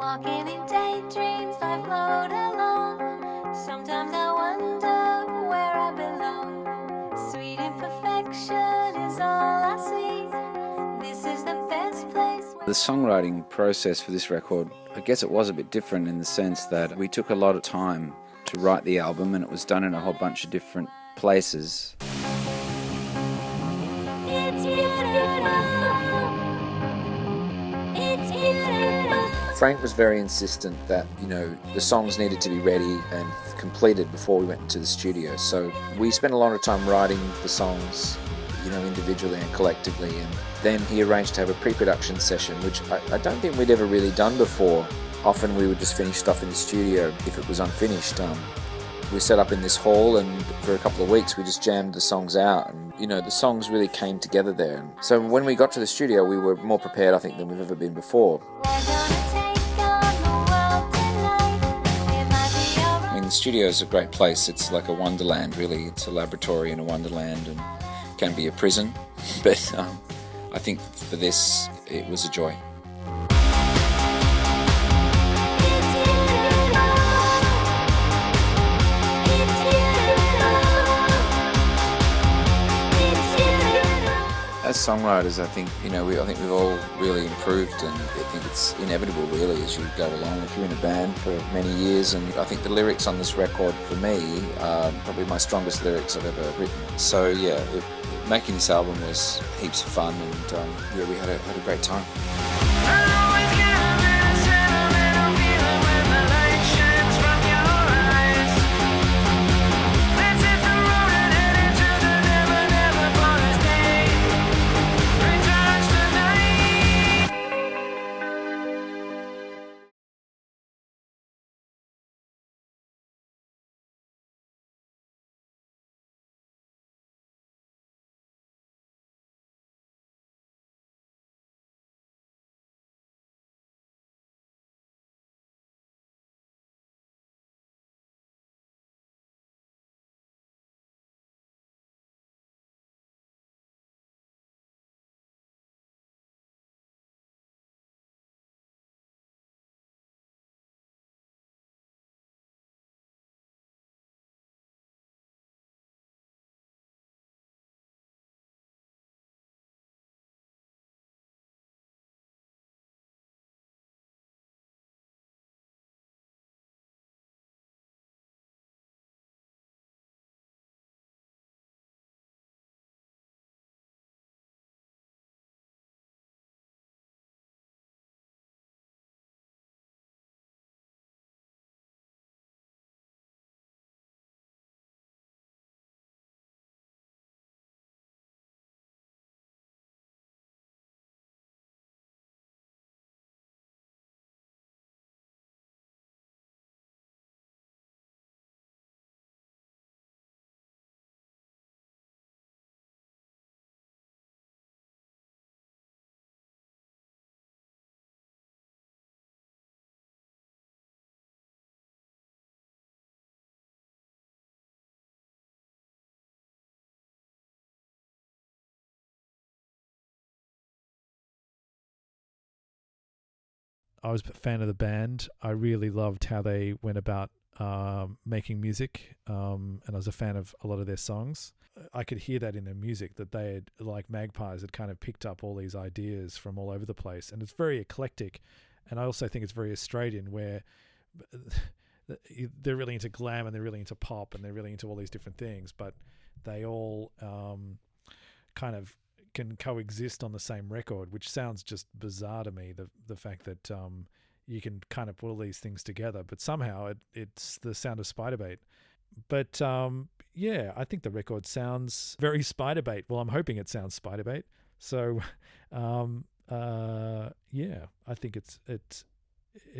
Walking in daydreams, I float along. Sometimes I wonder where I belong. Sweet imperfection is all I see. This is the best place. The songwriting process for this record, I guess it was a bit different in the sense that we took a lot of time to write the album, and it was done in a whole bunch of different places. It's beautiful. It's beautiful. Frank was very insistent that, the songs needed to be ready and completed before we went into the studio. So we spent a lot of time writing the songs, individually and collectively. And then he arranged to have a pre-production session, which I don't think we'd ever really done before. Often we would just finish stuff in the studio if it was unfinished. We set up in this hall, and for a couple of weeks we just jammed the songs out, and the songs really came together there. And so when we got to the studio, we were more prepared, I think, than we've ever been before. I mean, the studio is a great place. It's like a wonderland, really. It's a laboratory and a wonderland, and can be a prison, but I think for this it was a joy. As songwriters, I think we've all really improved, and I think it's inevitable really as you go along. If you're in a band for many years, and I think the lyrics on this record for me are probably my strongest lyrics I've ever written. So yeah, making this album was heaps of fun, and we had a great time. I was a fan of the band. I really loved how they went about making music, and I was a fan of a lot of their songs. I could hear that in their music, that they had, like Magpies, had kind of picked up all these ideas from all over the place, and it's very eclectic. And I also think it's very Australian, where they're really into glam and they're really into pop and they're really into all these different things, but they all kind of can coexist on the same record, which sounds just bizarre to me, the fact that you can kind of put all these things together, but somehow it's the sound of Spiderbait. But yeah, I think the record sounds very Spiderbait. Well, I'm hoping it sounds Spiderbait. So yeah, I think it's